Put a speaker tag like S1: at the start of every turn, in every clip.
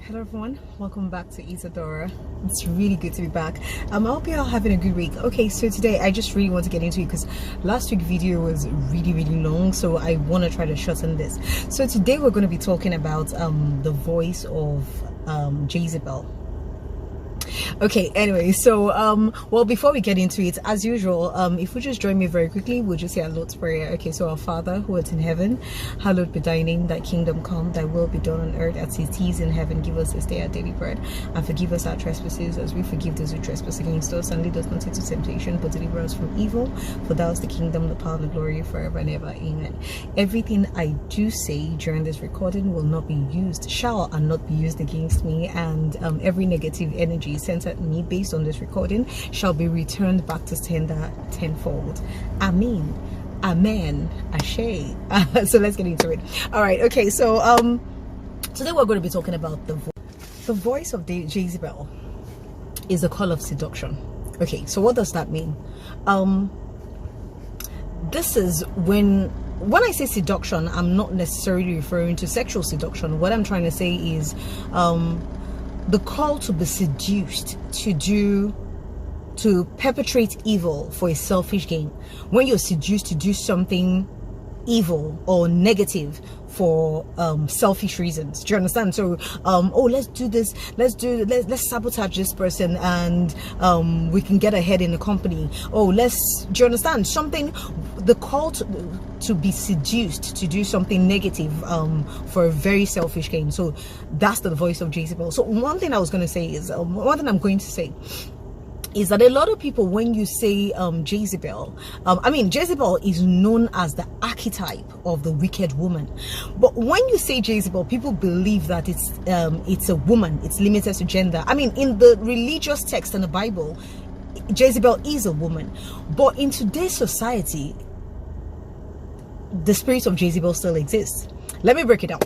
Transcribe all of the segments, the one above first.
S1: Hello everyone, welcome back to Isadora. It's really good to be back. I hope you're all having a good week. Okay, so today I just really want to get into it because last week's video was really long, so I want to try to shorten this. So today we're going to be talking about the voice of Jezebel. Okay, anyway, so well, before we get into it, as usual, if we just join me very quickly, we'll just say our Lord's Prayer. Okay, so our Father who art in heaven, hallowed be thy name, thy kingdom come, thy will be done on earth as it is in heaven. Give us this day our daily bread, and forgive us our trespasses as we forgive those who trespass against us, and lead us not into temptation, but deliver us from evil. For thou is the kingdom, the power, and the glory forever and ever. Amen. Everything I do say during this recording will not be used, shall and not be used against me, and every negative energy sent at me based on this recording shall be returned back to sender tenfold. Amen. Amen. Ashe. So let's get into it. All right. Okay. So today we're going to be talking about the voice of Jezebel is a call of seduction. Okay. So what does that mean? This is when I say seduction, I'm not necessarily referring to sexual seduction. What I'm trying to say is the call to be seduced to perpetrate evil for a selfish gain. When you're seduced to do something evil or negative for selfish reasons. Do you understand? So oh, let's do this, let's sabotage this person, and we can get ahead in the company. Oh, do you understand? Something, the call to be seduced to do something negative for a very selfish gain. So that's the voice of Jezebel. So one thing I was going to say is is that a lot of people, when you say Jezebel, Jezebel is known as the archetype of the wicked woman. But when you say Jezebel, people believe that it's a woman, it's limited to gender. I mean, in the religious text in the Bible, Jezebel is a woman. But in today's society, the spirit of Jezebel still exists. Let me break it down.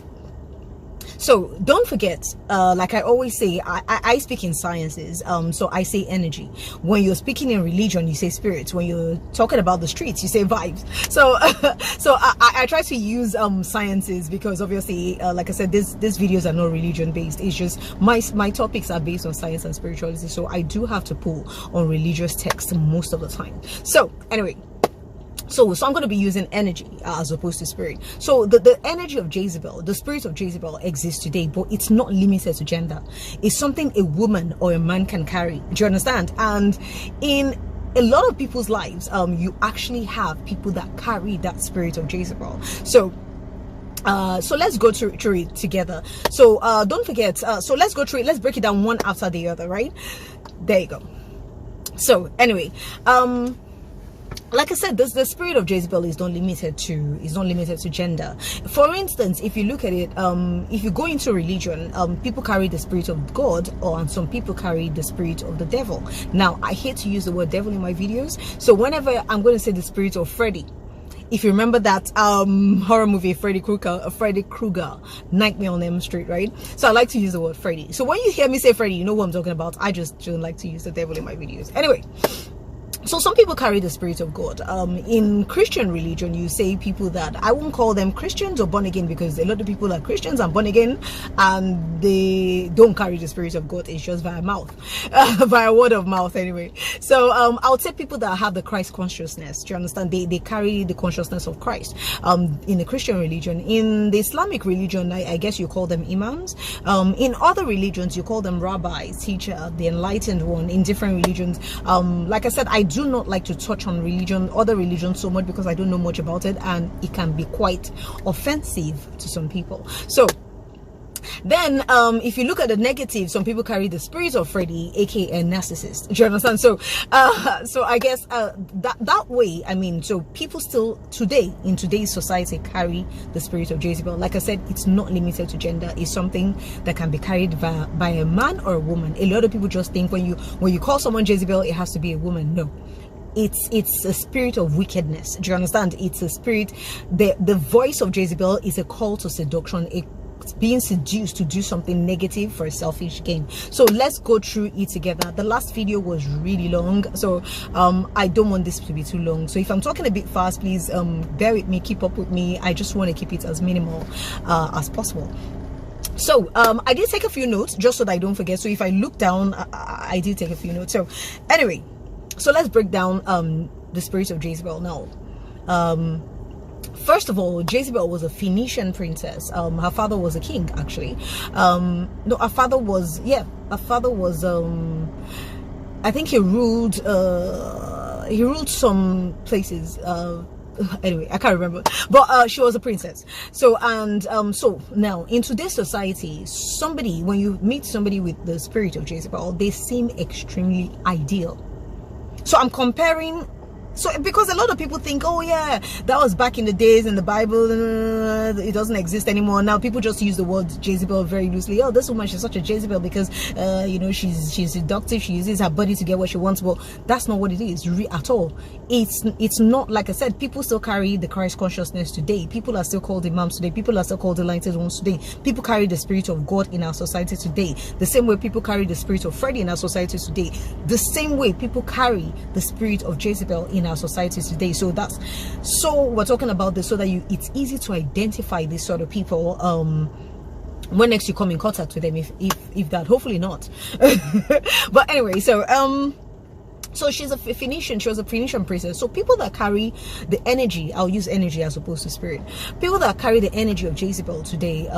S1: So don't forget, like I always say, I speak in sciences, so I say energy. When you're speaking in religion, you say spirits. When you're talking about the streets, you say vibes. So so I try to use sciences because obviously, like I said, these videos are not religion based. It's just my topics are based on science and spirituality, so I do have to pull on religious texts most of the time. So anyway, so I'm going to be using energy as opposed to spirit. So the energy of Jezebel, the spirit of Jezebel exists today, but it's not limited to gender. It's something a woman or a man can carry. Do you understand? And in a lot of people's lives, you actually have people that carry that spirit of Jezebel. So let's go through it together. So don't forget, so let's go through it. Let's break it down one after the other, right? There you go. So anyway, like I said, the spirit of Jezebel is not limited to gender. For instance, if you look at it, if you go into religion, people carry the spirit of God, and some people carry the spirit of the devil. Now, I hate to use the word devil in my videos, so whenever I'm going to say the spirit of Freddy, if you remember that horror movie Freddy Krueger, Nightmare on Elm Street, right? So I like to use the word Freddy. So when you hear me say Freddy, you know what I'm talking about. I just don't like to use the devil in my videos. Anyway, so some people carry the spirit of God. In Christian religion, you say people that, I won't call them Christians or born again, because a lot of people are Christians and born again and they don't carry the spirit of God. It's just via mouth, via word of mouth anyway. So I would say people that have the Christ consciousness. Do you understand? They carry the consciousness of Christ. In the Christian religion. In the Islamic religion, I guess you call them imams. In other religions, you call them rabbis, teacher, the enlightened one. In different religions, like I said, I do not like to touch on other religions so much because I don't know much about it, and it can be quite offensive to some people. So then if you look at the negative, some people carry the spirit of Freddy, aka narcissist. Do you understand? So so I guess that way, I mean, so people still today, in today's society, carry the spirit of Jezebel. Like I said, it's not limited to gender. It's something that can be carried by a man or a woman. A lot of people just think when you call someone Jezebel, it has to be a woman. No, it's a spirit of wickedness. Do you understand? It's a spirit. The voice of Jezebel is a call to seduction, being seduced to do something negative for a selfish gain. So let's go through it together. The last video was really long, so I don't want this to be too long. So if I'm talking a bit fast, please bear with me, keep up with me. I just want to keep it as minimal as possible. So I did take a few notes just so that I don't forget. So if I look down, I did take a few notes. So anyway, so let's break down the spirit of Jezebel now. First of all, Jezebel was a Phoenician princess. Her father was a king, actually. No, her father was, I think he ruled some places. Anyway, I can't remember, but she was a princess. So so now in today's society, when you meet somebody with the spirit of Jezebel, they seem extremely ideal. So I'm comparing. So because a lot of people think, oh yeah, that was back in the days in the Bible, it doesn't exist anymore. Now people just use the word Jezebel very loosely. Oh, this woman, she's such a Jezebel because you know, she's seductive, she uses her body to get what she wants. But that's not what it is at all. It's not, like I said, people still carry the Christ consciousness today. People are still called imams today. People are still called enlightened ones today. People carry the spirit of God in our society today. The same way people carry the spirit of Freddy in our society today. The same way people carry the spirit of Jezebel in our society today. So we're talking about this so that it's easy to identify these sort of people when next you come in contact with them, if that, hopefully not. But anyway, so she's a Phoenician. She was a Phoenician princess. So people that carry the energy, I'll use energy as opposed to spirit. People that carry the energy of Jezebel today,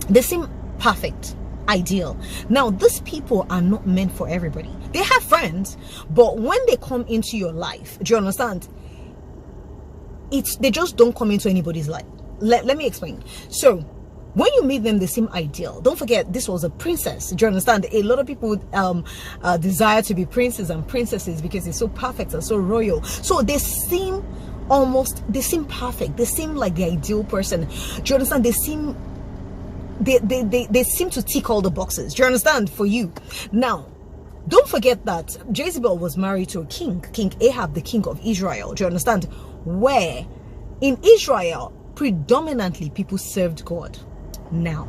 S1: they seem perfect, ideal. Now, these people are not meant for everybody. They have friends, but when they come into your life, do you understand? They just don't come into anybody's life. Let me explain. So when you meet them, they seem ideal. Don't forget, this was a princess. Do you understand? A lot of people desire to be princes and princesses because it's so perfect and so royal. So they seem perfect. They seem like the ideal person. Do you understand? They seem to tick all the boxes. Do you understand? For you. Now, don't forget that Jezebel was married to a king, King Ahab, the king of Israel. Do you understand? Where in Israel, predominantly people served God. Now,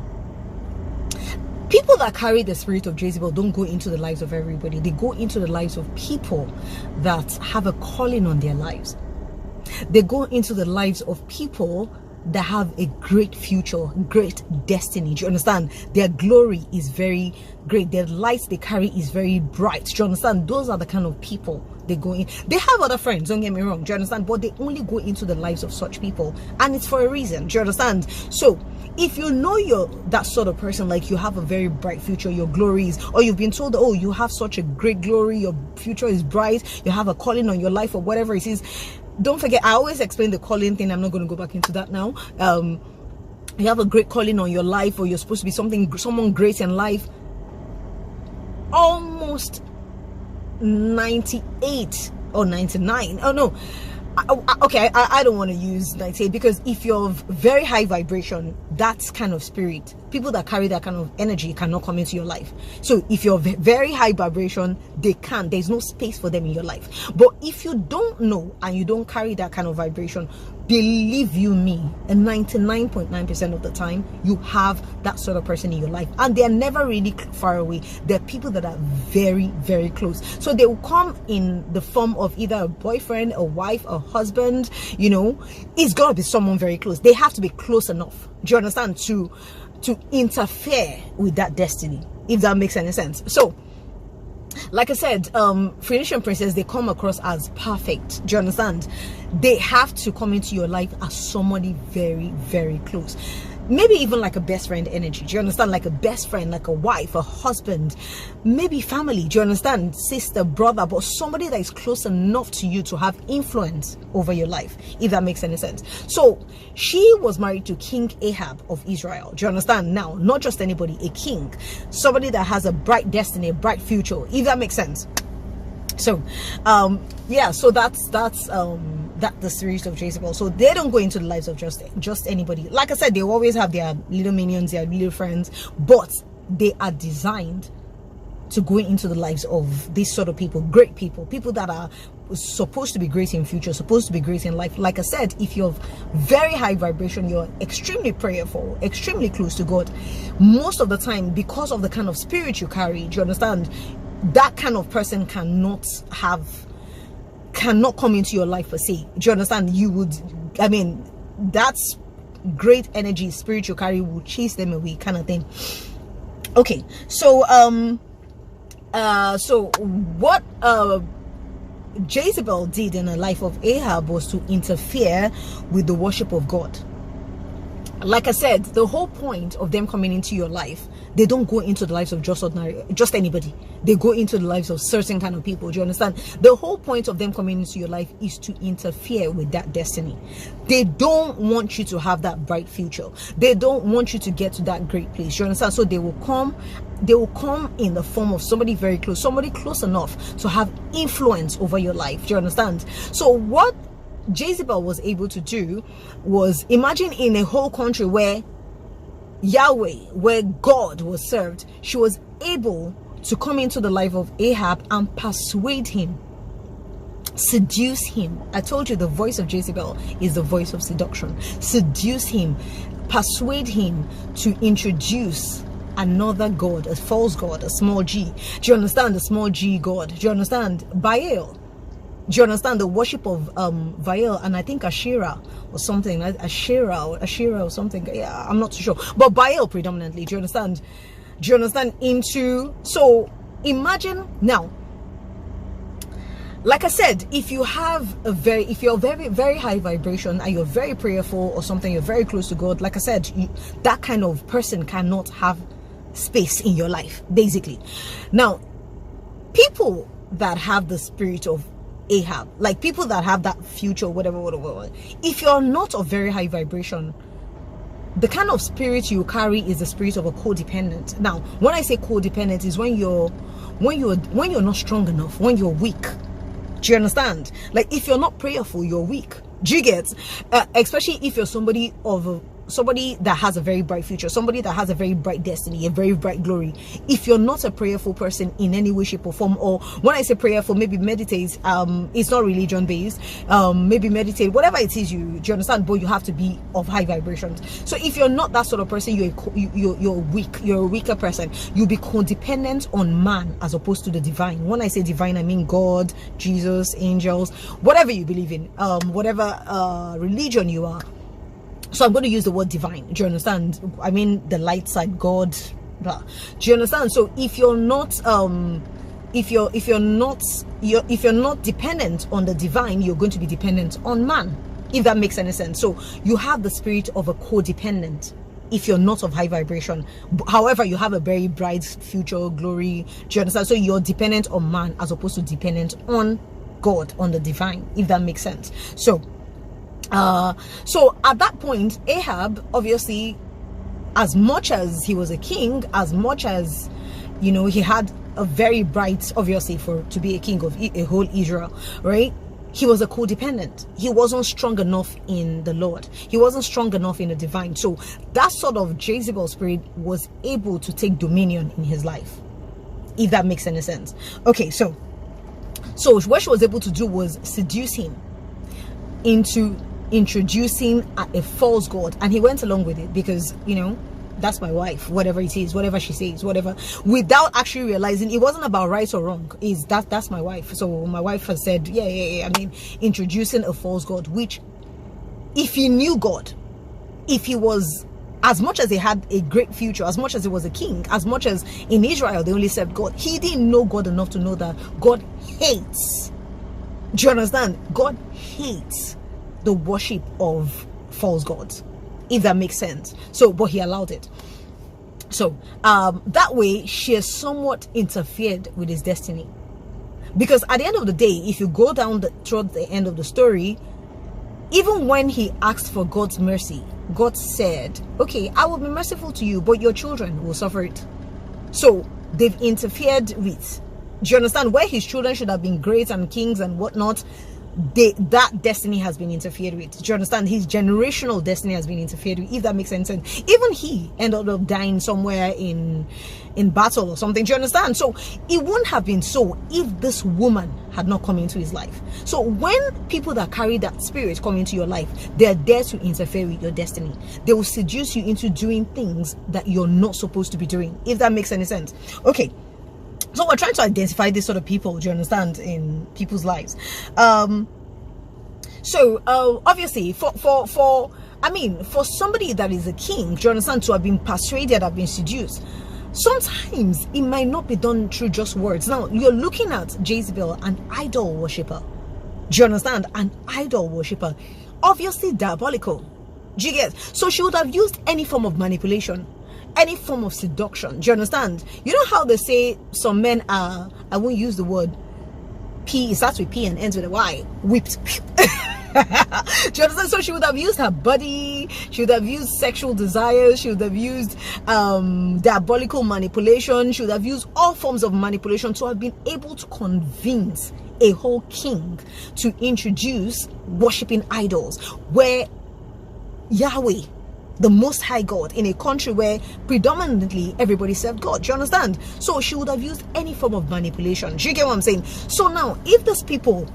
S1: people that carry the spirit of Jezebel don't go into the lives of everybody. They go into the lives of people that have a calling on their lives. They go into the lives of people that have a great future, great destiny. Do you understand? Their glory is very great. Their light they carry is very bright. Do you understand? Those are the kind of people they go in. They have other friends, don't get me wrong. Do you understand? But they only go into the lives of such people, and it's for a reason. Do you understand? So if you know you're that sort of person, like you have a very bright future, your glory is, or you've been told, oh, you have such a great glory, your future is bright, you have a calling on your life or whatever it is. Don't forget, I always explain the calling thing. I'm not going to go back into that now. You have a great calling on your life, or you're supposed to be someone great in life. Almost 98 or 99. Oh no. Okay, I don't want to use 98 because if you're very high vibration, that kind of spirit, people that carry that kind of energy cannot come into your life. So if you're very high vibration, there's no space for them in your life. But if you don't know and you don't carry that kind of vibration, believe you me, 99.9% of the time you have that sort of person in your life, and they're never really far away. They're people that are very, very close. So they will come in the form of either a boyfriend, a wife, a husband. You know, it's got to be someone very close. They have to be close enough, do you understand, to interfere with that destiny, if that makes any sense. So like I said, Phoenician princess, they come across as perfect. Do you understand? They have to come into your life as somebody very, very close. Maybe even like a best friend energy. Do you understand? Like a best friend, like a wife, a husband, maybe family. Do you understand? Sister, brother, but somebody that is close enough to you to have influence over your life, if that makes any sense. So she was married to King Ahab of Israel. Do you understand? Now, not just anybody, a king, somebody that has a bright destiny, a bright future, if that makes sense. So yeah, so that's the series of Jezebel. So they don't go into the lives of just anybody. Like I said, they always have their little minions, their little friends, but they are designed to go into the lives of these sort of people, great people, people that are supposed to be great in future, supposed to be great in life. Like I said, if you're very high vibration, you're extremely prayerful, extremely close to God, most of the time, because of the kind of spirit you carry, do you understand, that kind of person cannot come into your life per se. Do you understand? You would, I mean, that's great energy, spirit you carry will chase them away, kind of thing. Okay, so what Jezebel did in the life of Ahab was to interfere with the worship of God. Like I said, the whole point of them coming into your life, they don't go into the lives of just anybody. They go into the lives of certain kind of people. Do you understand? The whole point of them coming into your life is to interfere with that destiny. They don't want you to have that bright future. They don't want you to get to that great place. You understand? So they will come in the form of somebody very close, somebody close enough to have influence over your life. Do you understand? So what Jezebel was able to do was, imagine in a whole country where Yahweh, where God was served, she was able to come into the life of Ahab and persuade him, seduce him. I told you the voice of Jezebel is the voice of seduction. Seduce him, persuade him to introduce another god, a false god, a small g. Do you understand? The small g god. Do you understand? Baal. Do you understand? The worship of Baal and I think Asherah or something, Asherah or something. Yeah, I'm not too sure, but Baal predominantly. Do you understand? Do you understand? So imagine now, like I said, if you're very, very high vibration and you're very prayerful or something, you're very close to God, like I said, that kind of person cannot have space in your life, basically. Now, people that have the spirit of Ahab, like people that have that future, whatever, if you're not of very high vibration, the kind of spirit you carry is the spirit of a codependent. Now, when I say codependent, is when you're not strong enough, when you're weak. Do you understand? Like, if you're not prayerful, you're weak. Do you get? Especially if you're somebody that has a very bright future, somebody that has a very bright destiny, a very bright glory. If you're not a prayerful person in any way, shape or form, or when I say prayerful, maybe meditate, it's not religion based, maybe meditate, whatever it is, do you understand? But you have to be of high vibrations. So if you're not that sort of person, you're weak, you're a weaker person. You'll be codependent on man as opposed to the divine. When I say divine, I mean God, Jesus, angels, whatever you believe in, whatever religion you are. So I'm going to use the word divine. Do you understand? I mean the light side, God. Blah. Do you understand? So if you're not if you're not dependent on the divine, you're going to be dependent on man, if that makes any sense. So you have the spirit of a codependent if you're not of high vibration. However, you have a very bright future, glory. Do you understand? So you're dependent on man as opposed to dependent on God, on the divine, if that makes sense. So at that point, Ahab, obviously, as much as he was a king, as much as, you know, he had a very bright, obviously, to be a king of a whole Israel, right? He was a codependent. He wasn't strong enough in the Lord. He wasn't strong enough in the divine. So that sort of Jezebel spirit was able to take dominion in his life, if that makes any sense. Okay, so what she was able to do was seduce him into introducing a false god, and he went along with it because, you know, that's my wife, whatever it is, whatever she says, whatever, without actually realizing it wasn't about right or wrong. Is that's my wife. So my wife has said, yeah, I mean, introducing a false god, which, if he knew God, if he was, as much as he had a great future, as much as he was a king, as much as in Israel they only served God, he didn't know God enough to know that God hates, do you understand? God hates the worship of false gods, if that makes sense. So, but he allowed it. So that way she has somewhat interfered with his destiny, because at the end of the day, if you go down towards the end of the story, even when he asked for God's mercy, God said, okay, I will be merciful to you, but your children will suffer it. So they've interfered with, do you understand, where his children should have been great and kings and whatnot, that destiny has been interfered with. Do you understand? His generational destiny has been interfered with, if that makes any sense. Even he ended up dying somewhere in battle or something. Do you understand? So it wouldn't have been so if this woman had not come into his life. So when people that carry that spirit come into your life, they're there to interfere with your destiny. They will seduce you into doing things that you're not supposed to be doing, if that makes any sense. Okay, so we're trying to identify this sort of people, do you understand, in people's lives. Obviously for I mean, for somebody that is a king, do you understand, to have been persuaded, have been seduced, sometimes it might not be done through just words. Now, you're looking at Jezebel, an idol worshiper. Do you understand? An idol worshiper. Obviously diabolical. Do you get? So she would have used any form of manipulation, any form of seduction. Do you understand? You know how they say some men are, I won't use the word P, it starts with P and ends with a Y, whipped. Do you understand? So she would have used her body, she would have used sexual desires, she would have used diabolical manipulation, she would have used all forms of manipulation to have been able to convince a whole king to introduce worshipping idols, where Yahweh, the Most High God, in a country where predominantly everybody served God. Do you understand? So she would have used any form of manipulation. Do you get what I'm saying? So now, if these people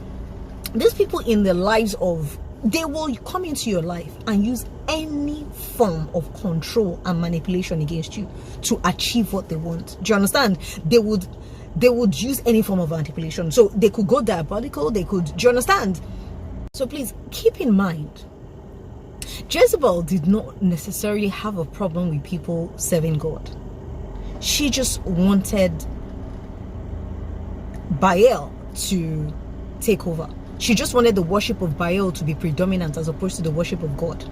S1: in the lives of, they will come into your life and use any form of control and manipulation against you to achieve what they want. Do you understand? They would use any form of manipulation. So they could go diabolical, they could, do you understand? So please keep in mind, Jezebel did not necessarily have a problem with people serving God. She just wanted Baal to take over. She just wanted the worship of Baal to be predominant as opposed to the worship of God.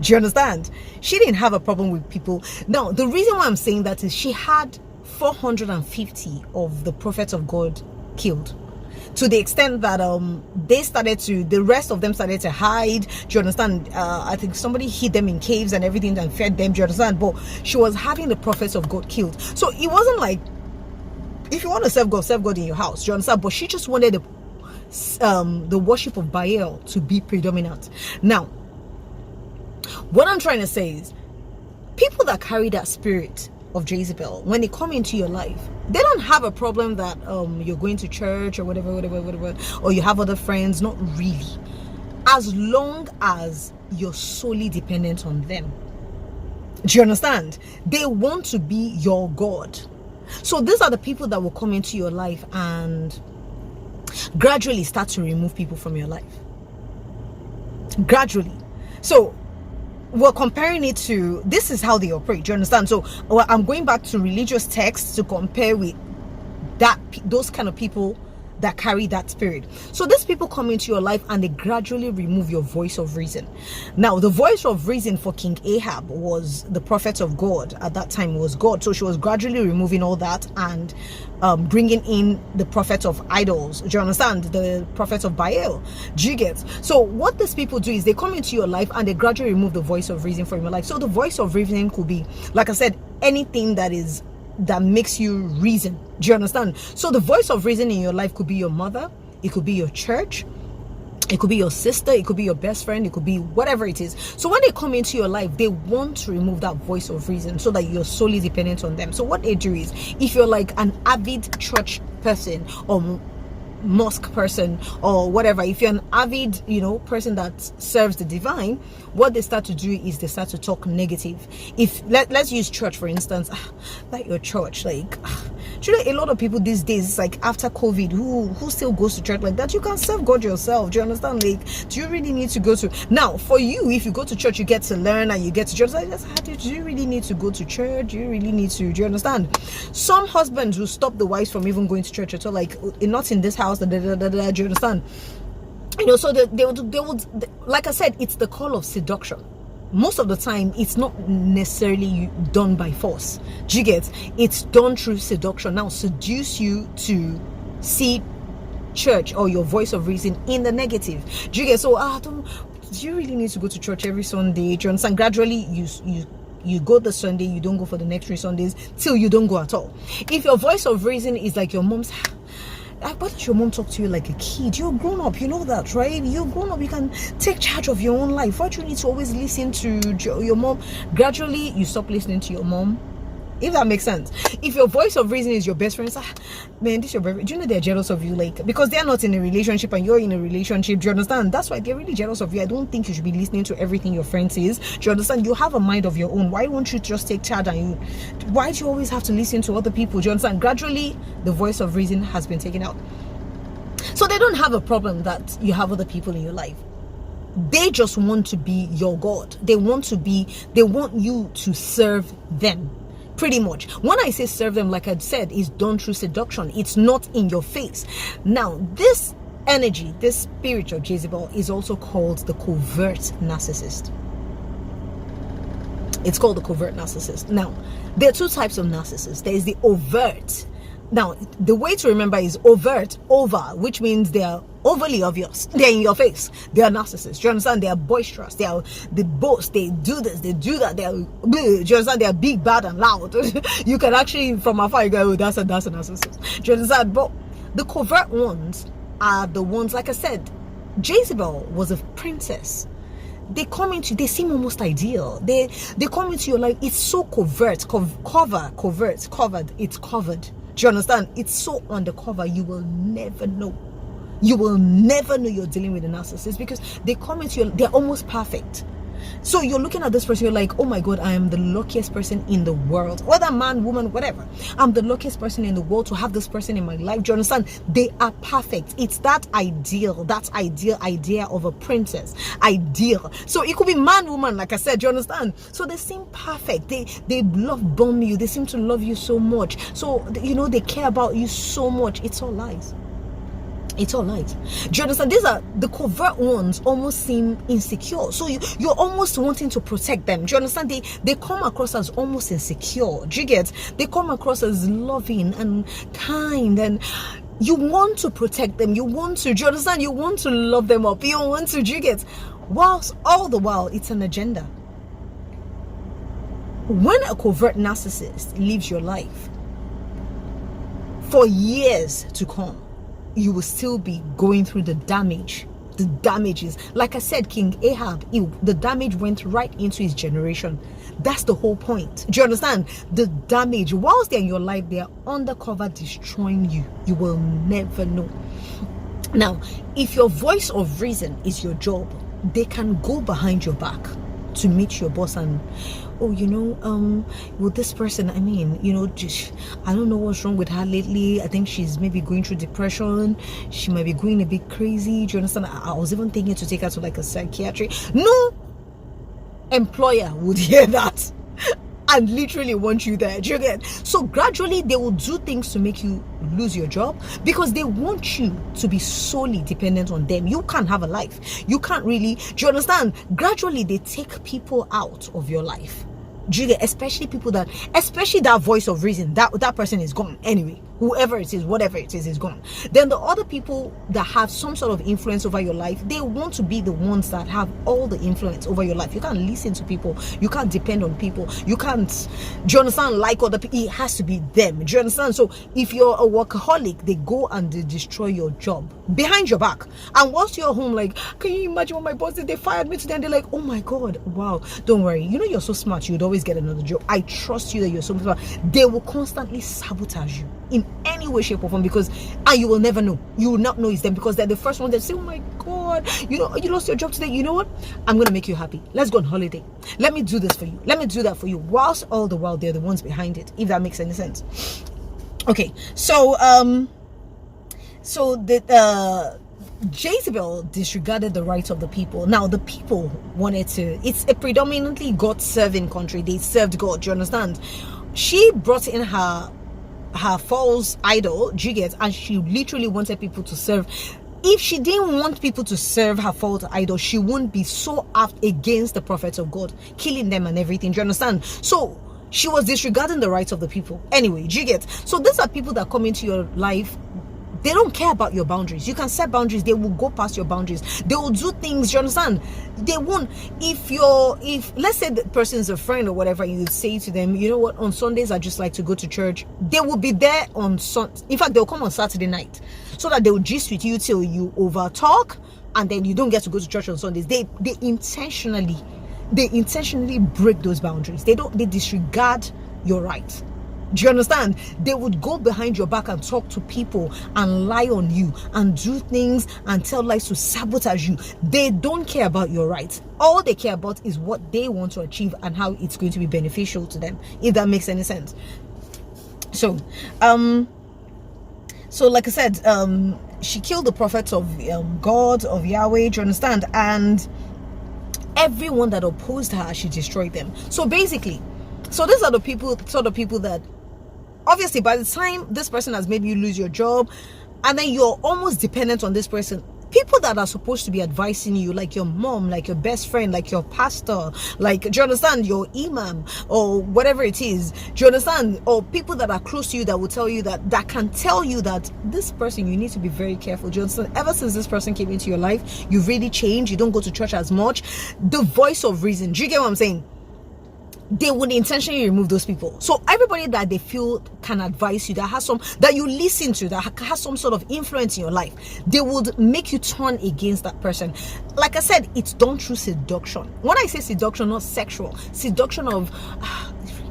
S1: Do you understand? She didn't have a problem with people. Now, the reason why I'm saying that is she had 450 of the prophets of God killed, to the extent that the rest of them started to hide. Do you understand? I think somebody hid them in caves and everything and fed them. Do you understand? But she was having the prophets of God killed. So it wasn't like, if you want to serve God in your house. Do you understand? But she just wanted the worship of Baal to be predominant. Now, what I'm trying to say is, people that carry that spirit of Jezebel, when they come into your life, they don't have a problem that you're going to church or whatever, or you have other friends. Not really, as long as you're solely dependent on them. Do you understand? They want to be your God. So these are the people that will come into your life and gradually start to remove people from your life. Gradually. So we're comparing it to, this is how they operate. Do you understand? So I'm going back to religious texts to compare with those kind of people that carry that spirit. So these people come into your life and they gradually remove your voice of reason. Now, the voice of reason for King Ahab was the prophet of God. At that time was God. So she was gradually removing all that and bringing in the prophet of idols. Do you understand? The prophet of Baal. Do you get? So what these people do is they come into your life and they gradually remove the voice of reason from your life. So the voice of reason could be, like I said, anything that makes you reason. Do you understand? So the voice of reason in your life could be your mother, it could be your church, it could be your sister, it could be your best friend, it could be whatever it is. So when they come into your life, they want to remove that voice of reason so that you're solely dependent on them. So what they do is, if you're like an avid church person or mosque person or whatever, if you're an avid person that serves the divine, what they start to do is they start to talk negative. If let's use church for instance, like your church, like a lot of people these days, like after COVID, who still goes to church like that? You can serve God yourself. Do you understand? Like, do you really need to go to, now for you, if you go to church, you get to learn and you get to church. Do you really need to go to church? Do you really need to, do you understand? Some husbands will stop the wives from even going to church at all, like, not in this house, do you understand? So they would, like I said, it's the call of seduction. Most of the time, it's not necessarily done by force. Do you get? It's done through seduction. Now, seduce you to see church or your voice of reason in the negative. Do you get? So, do you really need to go to church every Sunday? Do you understand? Gradually, you go the Sunday, you don't go for the next 3 Sundays till you don't go at all. If your voice of reason is like your mom's, why does your mom talk to you like a kid? You're grown up, you know that, right? You're grown up, you can take charge of your own life. Why do you need to always listen to your mom? Gradually, you stop listening to your mom. If that makes sense. If your voice of reason is your best friend, man, this is your best friend. Do you know they're jealous of you? Like, because they're not in a relationship and you're in a relationship. Do you understand? That's why they're really jealous of you. I don't think you should be listening to everything your friend says. Do you understand? You have a mind of your own. Why won't you just take charge? Why do you always have to listen to other people? Do you understand? Gradually, the voice of reason has been taken out. So they don't have a problem that you have other people in your life. They just want to be your God. They want you to serve them. Pretty much. When I say serve them, like I said, is done through seduction. It's not in your face. Now, this energy, this spirit of Jezebel is also called the covert narcissist. It's called the covert narcissist. Now, there are two types of narcissists. There is the overt. Now, the way to remember is overt, which means they are overly obvious. They're in your face. They are narcissists. Do you understand? They are boisterous. They boast. They do this. They do that. Do you understand? They are big, bad, and loud. You can actually, from afar, you go, oh, that's a narcissist. Do you understand? But the covert ones are the ones, like I said, Jezebel was a princess. They come into, they seem almost ideal. They come into your life. It's so covert, covered. It's covered. Do you understand? It's so undercover. You will never know. You will never know you're dealing with a narcissist because they come into your, they're almost perfect. So you're looking at this person, you're like, oh my God, I am the luckiest person in the world. Whether man, woman, whatever. I'm the luckiest person in the world to have this person in my life. Do you understand? They are perfect. It's that ideal idea of a princess. Ideal. So it could be man, woman, like I said, do you understand? So they seem perfect. They love bomb you. They seem to love you so much. So, you know, they care about you so much. It's all lies. It's all lies. Do you understand? These are the covert ones. Almost seem insecure, so you're almost wanting to protect them. Do you understand? They come across as almost insecure. Do you get? They come across as loving and kind, and you want to protect them. You want to. Do you understand? You want to love them up. You want to. Do you get? Whilst all the while it's an agenda. When a covert narcissist leaves your life for years to come, you will still be going through the damage. The damages, like I said, King Ahab, the damage went right into his generation. That's the whole point. Do you understand? The damage, whilst they're in your life, they are undercover destroying you. You will never know. Now, if your voice of reason is your job, they can go behind your back to meet your boss and, oh, you know, with this person, I mean, you know, just, I don't know what's wrong with her lately. I think she's maybe going through depression. She might be going a bit crazy. Do you understand? I was even thinking to take her to like a psychiatrist. No employer would hear that and literally want you there. Do you get? So gradually they will do things to make you lose your job because they want you to be solely dependent on them. You can't have a life. You can't really. Do you understand? Gradually they take people out of your life. Do you get? Especially that voice of reason, that person is gone anyway. Whoever it is, whatever it is gone. Then the other people that have some sort of influence over your life, they want to be the ones that have all the influence over your life. You can't listen to people. You can't depend on people. You can't, do you understand, like other people? It has to be them. Do you understand? So if you're a workaholic, they go and they destroy your job behind your back. And whilst you're home, like, can you imagine what my boss did? They fired me today and they're like, oh my God, wow. Don't worry. You know, you're so smart. You'd always get another job. I trust you that you're so smart. They will constantly sabotage you in any way, shape, or form, because you will never know. You will not know it's them because they're the first one that say, oh my God, you know, you lost your job today. You know what? I'm gonna make you happy. Let's go on holiday. Let me do this for you. Let me do that for you. Whilst all the while they're the ones behind it, if that makes any sense. Okay, so the Jezebel disregarded the rights of the people. Now the people wanted to, it's a predominantly God-serving country. They served God. Do you understand? She brought in her false idol, Jiget, and she literally wanted people to serve. If she didn't want people to serve her false idol, she wouldn't be so apt against the prophets of God, killing them and everything. Do you understand? So she was disregarding the rights of the people. Anyway, Jiget. So these are people that come into your life. They don't care about your boundaries. You can set boundaries. They will go past your boundaries. They will do things. You understand? They won't. If let's say the person is a friend or whatever, you say to them, you know what? On Sundays, I just like to go to church. They will be there on in fact, they'll come on Saturday night so that they will gist with you till you over talk, and then you don't get to go to church on Sundays. They intentionally break those boundaries. They disregard your rights. Do you understand? They would go behind your back and talk to people and lie on you and do things and tell lies to sabotage you. They don't care about your rights. All they care about is what they want to achieve and how it's going to be beneficial to them, if that makes any sense. So like I said, she killed the prophets of God, of Yahweh. Do you understand? And everyone that opposed her, she destroyed them. So basically, so these are the people, sort of people that obviously by the time this person has made you lose your job, and then you're almost dependent on this person, people that are supposed to be advising you, like your mom, like your best friend, like your pastor, like, do you understand, your imam, or whatever it is, do you understand, or people that are close to you that will tell you that can tell you that this person, you need to be very careful. Do you understand? Ever since this person came into your life, you've really changed, you don't go to church as much. The voice of reason, do you get what I'm saying? They would intentionally remove those people. So everybody that they feel can advise you, that has some, that you listen to, that has some sort of influence in your life, they would make you turn against that person. Like I said, it's done through seduction. When I say seduction, not sexual, seduction of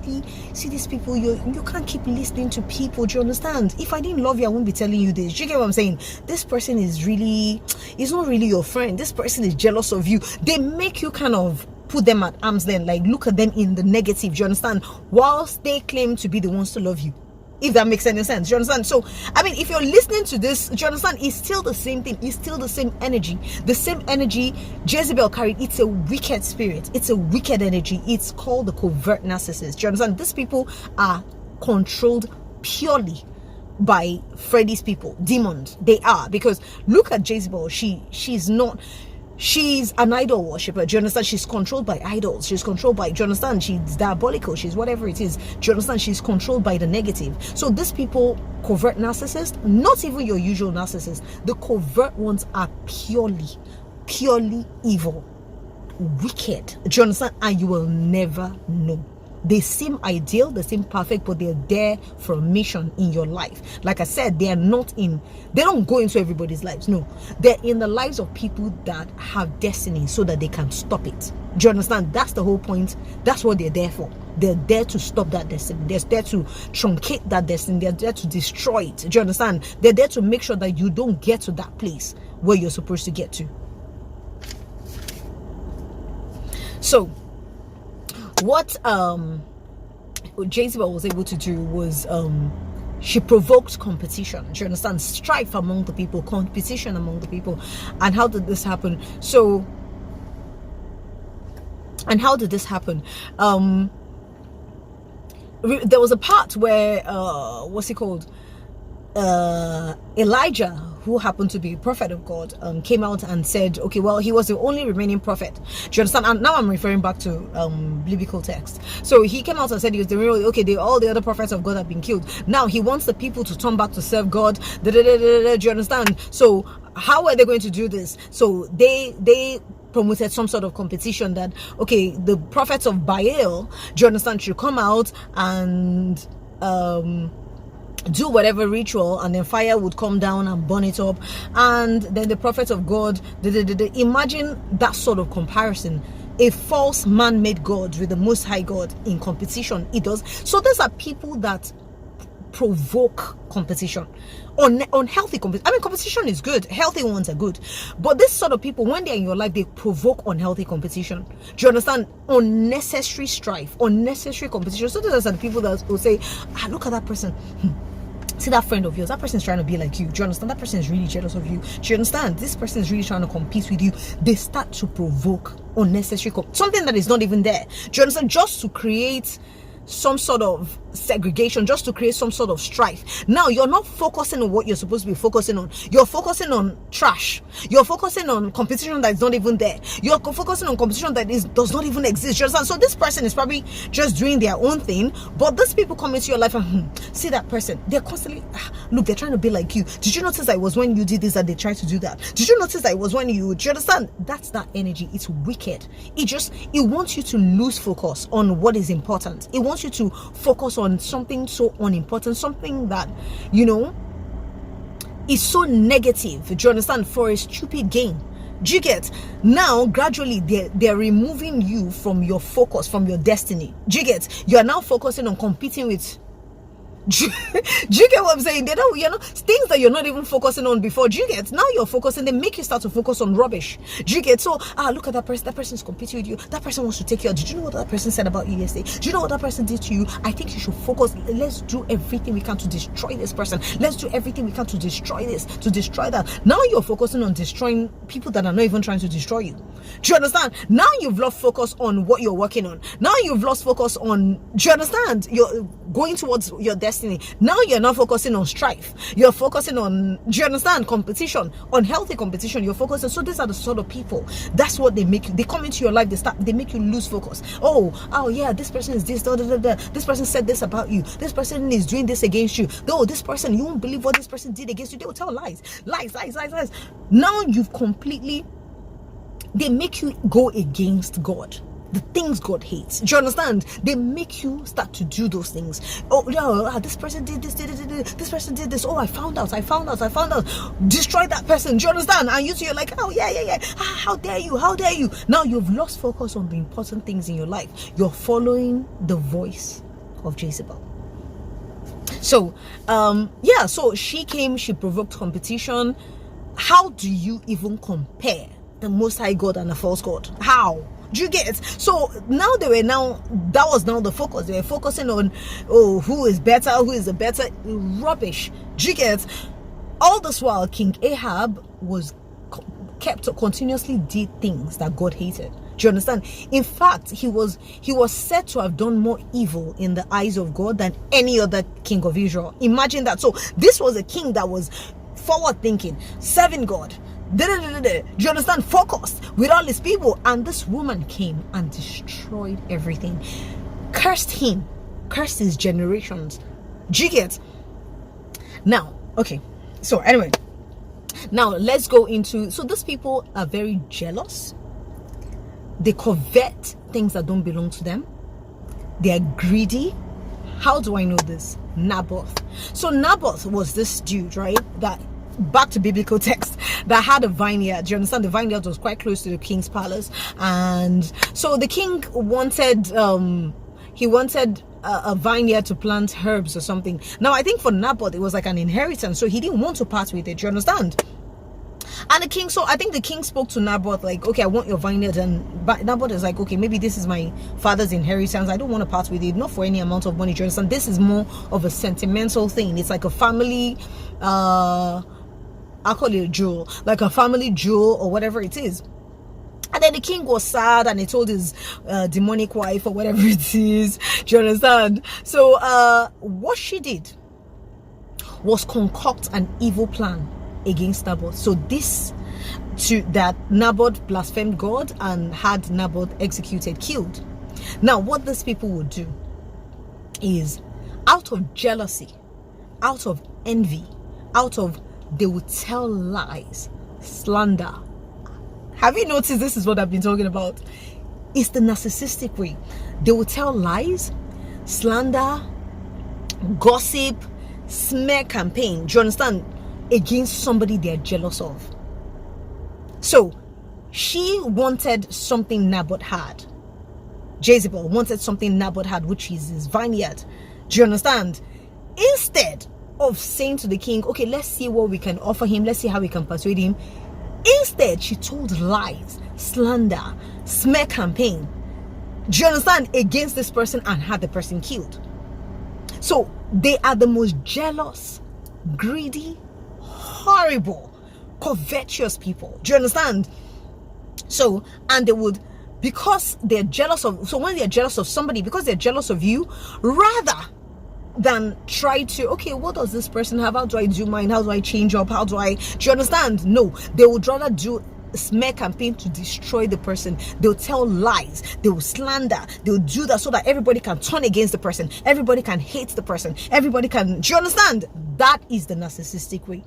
S1: really, see these people, you can't keep listening to people. Do you understand? If I didn't love you, I wouldn't be telling you this. Do you get what I'm saying? This person is not really your friend. This person is jealous of you. They make you kind of put them at arm's length, like look at them in the negative, do you understand, whilst they claim to be the ones to love you, if that makes any sense. Do you understand? So I mean, if you're listening to this, do you understand, it's still the same thing, it's still the same energy Jezebel carried. It's a wicked spirit, it's a wicked energy. It's called the covert narcissist. Do you understand? These people are controlled purely by Freddy's people, demons. They are, because look at Jezebel. She's an idol worshiper. Do you understand? She's controlled by idols. She's controlled by, do you understand? She's diabolical. She's whatever it is. Do you understand? She's controlled by the negative. So these people, covert narcissists, not even your usual narcissist. The covert ones are purely evil, wicked. Do you understand? And you will never know. They seem ideal, they seem perfect, but they're there for a mission in your life. Like I said, they don't go into everybody's lives. No, they're in the lives of people that have destiny so that they can stop it. Do you understand? That's the whole point. That's what they're there for. They're there to stop that destiny. They're there to truncate that destiny. They're there to destroy it. Do you understand? They're there to make sure that you don't get to that place where you're supposed to get to. So what Jezebel was able to do was she provoked competition. Do you understand? Strife among the people, competition among the people. And how did this happen? So, and how did this happen? There was a part where what's it called? Elijah, who happened to be a prophet of God, came out and said, okay, well, he was the only remaining prophet. Do you understand? And now I'm referring back to biblical text. So he came out and said he was the real, okay, all the other prophets of God have been killed. Now he wants the people to turn back to serve God. Do you understand? So how are they going to do this? So they promoted some sort of competition that, okay, the prophets of Baal, do you understand, should come out and do whatever ritual, and then fire would come down and burn it up, and then the prophets of God, imagine that sort of comparison. A false man-made God with the Most High God in competition. It does. So these are people that provoke competition, unhealthy competition. I mean, competition is good, healthy ones are good, but this sort of people, when they're in your life, they provoke unhealthy competition. Do you understand? Unnecessary strife, unnecessary competition. So those are the people that will say, look at that person, see that friend of yours, that person is trying to be like you. Do you understand? That person is really jealous of you. Do you understand? This person is really trying to compete with you. They start to provoke unnecessary something that is not even there. Do you understand? Just to create some sort of segregation, just to create some sort of strife. Now you're not focusing on what you're supposed to be focusing on. You're focusing on trash. You're focusing on competition that is not even there. You're focusing on competition that does not even exist. You understand? So this person is probably just doing their own thing, but these people come into your life and see that person, they're constantly look, they're trying to be like you. Did you notice that it was when you did this that they tried to do that? Did you notice that it was when you, do you understand? That's that energy. It's wicked. It wants you to lose focus on what is important. It wants you to focus on something so unimportant, something that, you know, is so negative. Do you understand? For a stupid gain. Do you get? Now gradually they're removing you from your focus, from your destiny. Do you get? You are now focusing on competing with. Do you get what I'm saying? They don't, you know, things that you're not even focusing on before. Do you get? Now you're focusing, they make you start to focus on rubbish. Do you get? So look at that person. That person is competing with you. That person wants to take you out. Did you know what that person said about you yesterday? Do you know what that person did to you? I think you should focus. Let's do everything we can to destroy this person. Let's do everything we can to destroy this, to destroy that. Now you're focusing on destroying people that are not even trying to destroy you. Do you understand? Now you've lost focus on what you're working on. Now you've lost focus on, do you understand? You're going towards your destiny. Now you're not focusing on strife. You're focusing on, do you understand, competition, unhealthy competition. You're focusing. So these are the sort of people. That's what they make you. They come into your life. They make you lose focus. Oh yeah, this person is this. This person said this about you. This person is doing this against you. Oh, this person, you won't believe what this person did against you. They will tell lies. Now you've completely, they make you go against God, the things God hates. Do you understand? They make you start to do those things. Oh yeah, this person did this, this person did this. Oh, I found out. Destroy that person. Do you understand? And you're like, oh yeah. How dare you? Now you've lost focus on the important things in your life. You're following the voice of Jezebel. So so she came, she provoked competition. How do you even compare the Most High God and a false God? How? Do you get? So now that was now the focus. They were focusing on, who is better, who is the better. Rubbish. Do you get? All this while, King Ahab continuously did things that God hated. Do you understand? In fact, he was said to have done more evil in the eyes of God than any other king of Israel. Imagine that. So this was a king that was forward thinking, serving God. Do you understand? Focused with all his people. And this woman came and destroyed everything. Cursed him. Cursed his generations. Do you get? Now, okay. So anyway, now let's go into, so these people are very jealous. They covet things that don't belong to them. They are greedy. How do I know this? Naboth. So Naboth was this dude, right? That, back to biblical text, that had a vineyard. Do you understand? The vineyard was quite close to the king's palace. And so the king wanted, a vineyard to plant herbs or something. Now, I think for Naboth, it was like an inheritance. So he didn't want to part with it. Do you understand? And the king, so I think the king spoke to Naboth like, okay, I want your vineyard. And Naboth is like, okay, maybe this is my father's inheritance. I don't want to part with it, not for any amount of money. Do you understand? This is more of a sentimental thing. It's like a family, I'll call it a jewel, like a family jewel or whatever it is. And then the king was sad and he told his demonic wife or whatever it is. Do you understand? So what she did was concoct an evil plan against Naboth. So that Naboth blasphemed God and had Naboth executed, killed. Now what these people would do is, out of jealousy, out of envy, they would tell lies, slander. Have you noticed this is what I've been talking about? It's the narcissistic way. They will tell lies, slander, gossip, smear campaign. Do you understand? Against somebody they're jealous of. So she wanted something Naboth had. Jezebel wanted something Naboth had, which is his vineyard. Do you understand? Instead of saying to the king, okay, let's see what we can offer him, let's see how we can persuade him, instead she told lies, slander, smear campaign, do you understand, against this person and had the person killed. So they are the most jealous, greedy, horrible, covetous people. Do you understand? So, and they would, because they're jealous of, so when they're jealous of somebody, because they're jealous of you, rather than try to, okay, what does this person have? How do I do mine? How do I change up? Do you understand? No, they would rather do a smear campaign to destroy the person. They'll tell lies, they will slander, they'll do that so that everybody can turn against the person, everybody can hate the person, everybody can, do you understand? That is the narcissistic way.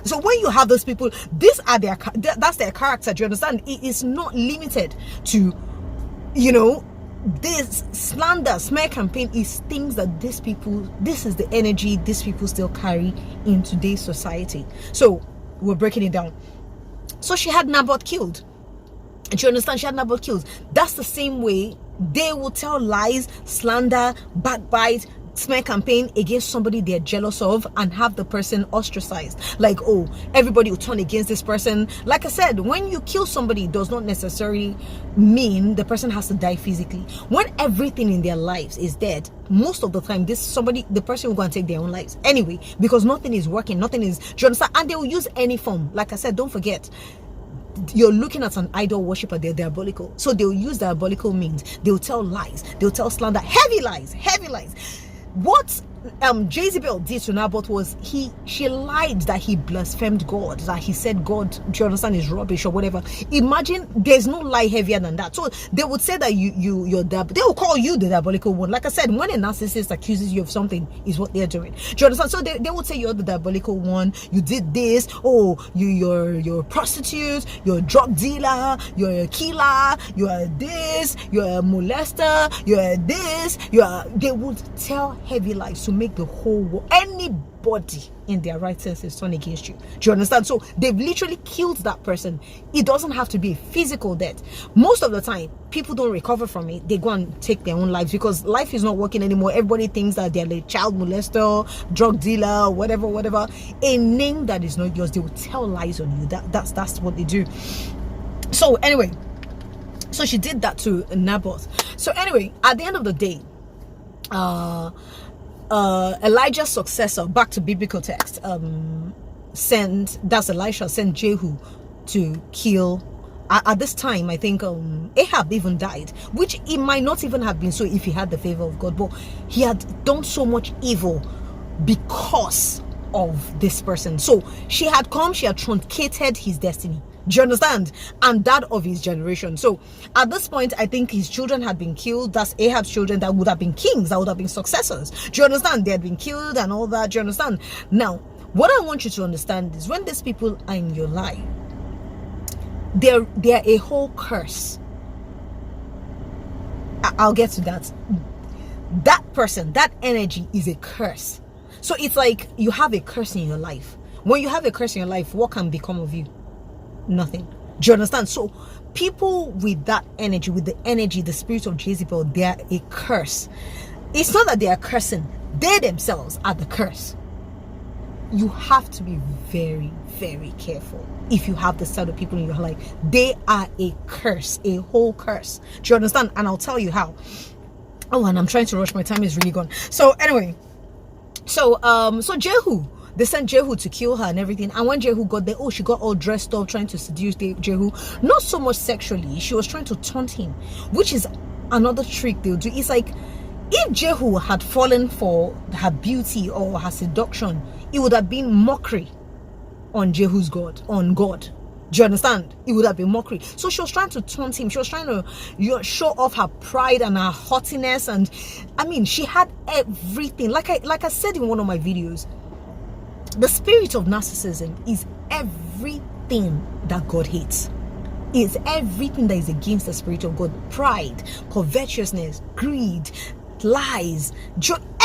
S1: So when you have those people, that's their character. Do you understand? It is not limited to, this slander, smear campaign is things that this is the energy these people still carry in today's society. So we're breaking it down. So she had Naboth killed. Do you understand? She had Naboth killed. That's the same way they will tell lies, slander, backbite, smear campaign against somebody they're jealous of and have the person ostracized. Like, oh, everybody will turn against this person. Like I said, when you kill somebody, it does not necessarily mean the person has to die physically. When everything in their lives is dead, most of the time the person will go and take their own lives anyway, because nothing is working, nothing is, do you understand? And they will use any form. Like I said, don't forget, you're looking at an idol worshiper, they're diabolical. So they'll use diabolical means. They'll tell lies. They'll tell slander. Heavy lies. Heavy lies. What Jezebel did to Naboth was she lied that he blasphemed God, that he said God, do you understand, is rubbish or whatever. Imagine, there's no lie heavier than that. So they would say that they will call you the diabolical one. Like I said, when a narcissist accuses you of something, is what they're doing. Do you understand? So they would say you're the diabolical one, you did this, oh, you're a prostitute, you're a drug dealer, you're a killer, you're this, you're a molester, you're this, they would tell heavy lies to make the whole world, anybody in their right senses, turn against you. Do you understand? So they've literally killed that person. It doesn't have to be a physical death. Most of the time, people don't recover from it. They go and take their own lives because life is not working anymore. Everybody thinks that they're like child molester, drug dealer, whatever. A name that is not yours, they will tell lies on you. That's what they do. So anyway, so she did that to Naboth. So anyway, at the end of the day, Elijah's successor, back to biblical text, Elisha sent Jehu to kill. At this time, I think Ahab even died, which it might not even have been so if he had the favor of God, but he had done so much evil because of this person. So she had truncated his destiny. Do you understand? And that of his generation. So at this point, I think his children had been killed. That's Ahab's children that would have been kings, that would have been successors. Do you understand? They had been killed and all that. Do you understand? Now, what I want you to understand is when these people are in your life, they're a whole curse. I'll get to that. That person, that energy is a curse. So it's like you have a curse in your life. When you have a curse in your life, what can become of you? Nothing. Do you understand? So people with that energy, the spirit of Jezebel, they are a curse. It's not that they are cursing, they themselves are the curse. You have to be very, very careful if you have this side of people in your life. They are a curse, a whole curse. Do you understand? And I'll tell you how. Oh, and I'm trying to rush, my time is really gone. So anyway, so Jehu, they sent Jehu to kill her and everything. And when Jehu got there, she got all dressed up trying to seduce Jehu. Not so much sexually. She was trying to taunt him, which is another trick they'll do. It's like, if Jehu had fallen for her beauty or her seduction, it would have been mockery on Jehu's God, on God. Do you understand? It would have been mockery. So she was trying to taunt him. She was trying to show off her pride and her haughtiness. And I mean, she had everything. Like I said in one of my videos, the spirit of narcissism is everything that God hates. It's everything that is against the spirit of God. Pride, covetousness, greed, lies,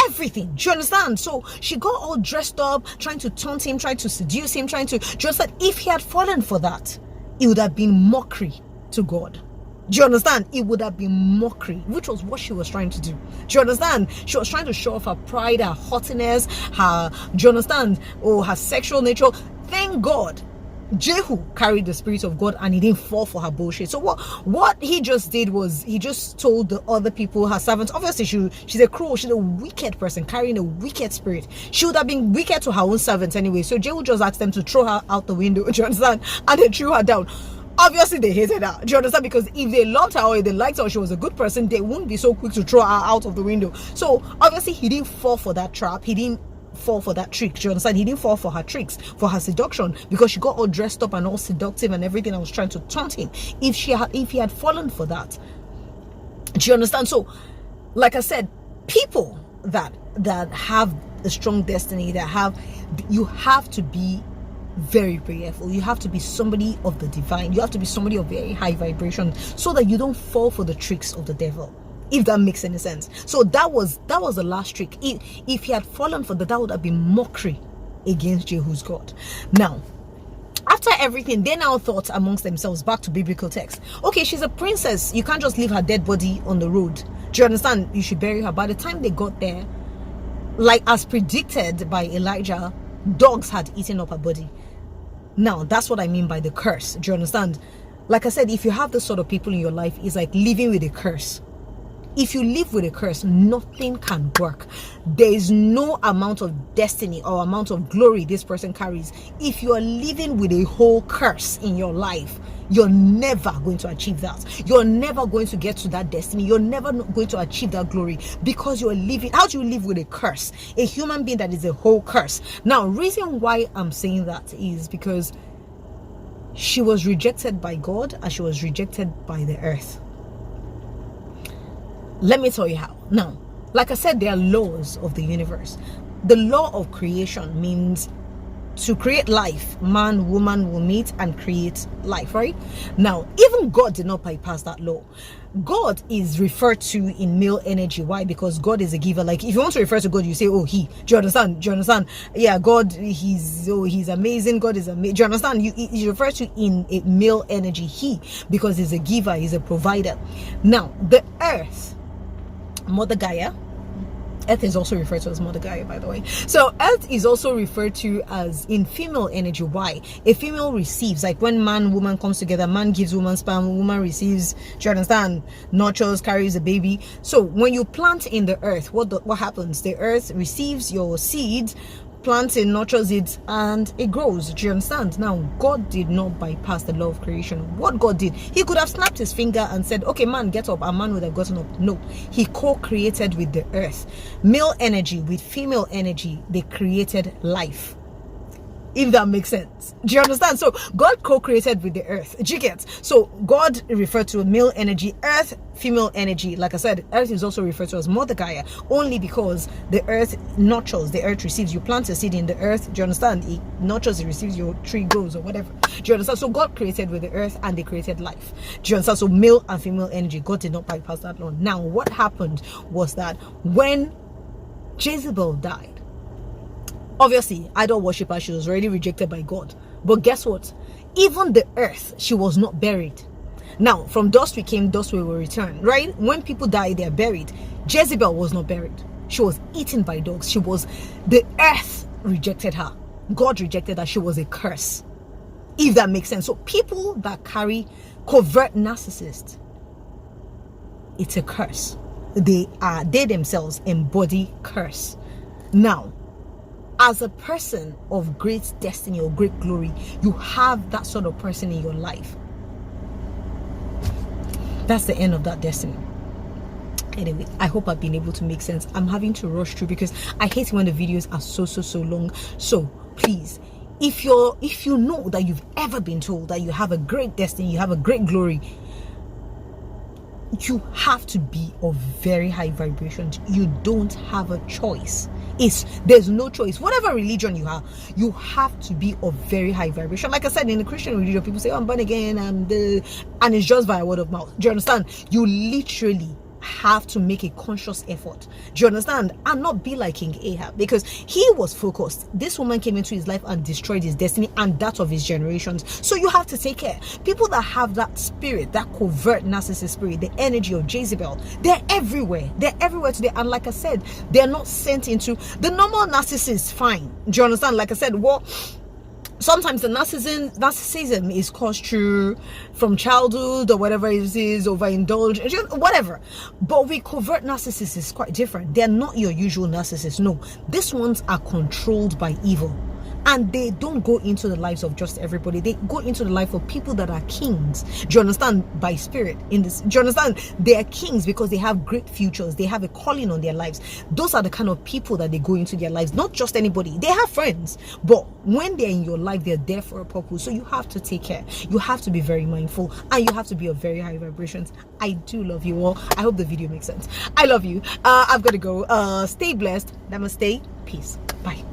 S1: everything. Do you understand? So she got all dressed up, trying to taunt him, trying to seduce him, just that if he had fallen for that, it would have been mockery to God. Do you understand? It would have been mockery, which was what she was trying to do. Do you understand? She was trying to show off her pride, her haughtiness, do you understand? Her sexual nature. Thank God Jehu carried the spirit of God and he didn't fall for her bullshit. So what he just did was he just told the other people, her servants, obviously she's a cruel, she's a wicked person carrying a wicked spirit. She would have been wicked to her own servants anyway. So Jehu just asked them to throw her out the window. Do you understand? And they threw her down. Obviously they hated her. Do you understand? Because if they loved her or if they liked her or she was a good person, they wouldn't be so quick to throw her out of the window. So obviously he didn't fall for that trap. He didn't fall for that trick. Do you understand? He didn't fall for her tricks, for her seduction, because she got all dressed up and all seductive and everything. I was trying to taunt him. If he had fallen for that, do you understand? So like I said, people that have a strong destiny, you have to be very prayerful. You have to be somebody of the divine. You have to be somebody of very high vibration so that you don't fall for the tricks of the devil, if that makes any sense. So that was the last trick. If he had fallen for that would have been mockery against Jehu's God. Now, after everything, they now thought amongst themselves, back to biblical text, okay, she's a princess, you can't just leave her dead body on the road. Do you understand? You should bury her. By the time they got there, like as predicted by Elijah, dogs had eaten up her body. Now, that's what I mean by the curse. Do you understand? Like I said, if you have this sort of people in your life, it's like living with a curse. If you live with a curse, nothing can work. There is no amount of destiny or amount of glory this person carries. If you are living with a whole curse in your life, you're never going to achieve that. You're never going to get to that destiny. You're never going to achieve that glory, because you're living. How do you live with a curse? A human being that is a whole curse. Now, reason why I'm saying that is because she was rejected by God and she was rejected by the earth. Let me tell you how. Now, like I said, there are laws of the universe. The law of creation means to create life, man, woman will meet and create life, right? Now, even God did not bypass that law. God is referred to in male energy. Why? Because God is a giver. Like, if you want to refer to God, you say, oh, he. Do you understand? Do you understand? Yeah, God, he's amazing. God is amazing. Do you understand? He's referred to in a male energy, he, because he's a giver, he's a provider. Now, the earth, Mother Gaia. Earth is also referred to as Mother Gaia, by the way. So earth is also referred to as in female energy. Why? A female receives, like when man, woman comes together, man gives woman sperm, woman receives, do you understand, nurtures, carries a baby. So when you plant in the earth, what happens? The earth receives your seed, plants it, nurtures it, and it grows. Do you understand? Now, God did not bypass the law of creation. What God did, he could have snapped his finger and said, okay, man, get up, and man would have gotten up. No, he co-created with the earth. Male energy with female energy, they created life. If that makes sense. Do you understand? So God co-created with the earth. Do you get? So God referred to male energy, earth, female energy. Like I said, earth is also referred to as Mother Gaia, only because the earth nurtures, the earth receives. You plant a seed in the earth, do you understand? It nurtures, it receives, your tree grows or whatever. Do you understand? So God created with the earth and they created life. Do you understand? So male and female energy, God did not bypass that law. Now, what happened was that when Jezebel died, obviously, idol worshiper, she was already rejected by God. But guess what? Even the earth, she was not buried. Now, from dust we came, dust we will return, right? When people die, they are buried. Jezebel was not buried. She was eaten by dogs. The earth rejected her. God rejected her. She was a curse. If that makes sense. So people that carry covert narcissist, it's a curse. They themselves embody curse. Now, as a person of great destiny or great glory, you have that sort of person in your life. That's the end of that destiny. Anyway, I hope I've been able to make sense. I'm having to rush through because I hate when the videos are so long. So please, if you know that you've ever been told that you have a great destiny, you have a great glory, you have to be of very high vibrations. You don't have a choice. There's no choice. Whatever religion you have to be of very high vibration. Like I said, in the Christian religion, people say, oh, I'm born again, and it's just via word of mouth. Do you understand? You literally have to make a conscious effort. Do you understand? And not be like King Ahab, because he was focused. This woman came into his life and destroyed his destiny and that of his generations. So you have to take care. People that have that spirit, that covert narcissist spirit, the energy of Jezebel, they're everywhere. They're everywhere today. And like I said, they're not sent into the normal narcissist. Fine. Do you understand? Like I said, sometimes the narcissism is caused from childhood or whatever it is, overindulgence, whatever. But with covert narcissists, it's quite different. They're not your usual narcissists. No, these ones are controlled by evil. And they don't go into the lives of just everybody. They go into the life of people that are kings. Do you understand? By spirit. Do you understand? They are kings because they have great futures. They have a calling on their lives. Those are the kind of people that they go into their lives. Not just anybody. They have friends. But when they're in your life, they're there for a purpose. So you have to take care. You have to be very mindful. And you have to be of very high vibrations. I do love you all. I hope the video makes sense. I love you. I've got to go. Stay blessed. Namaste. Peace. Bye.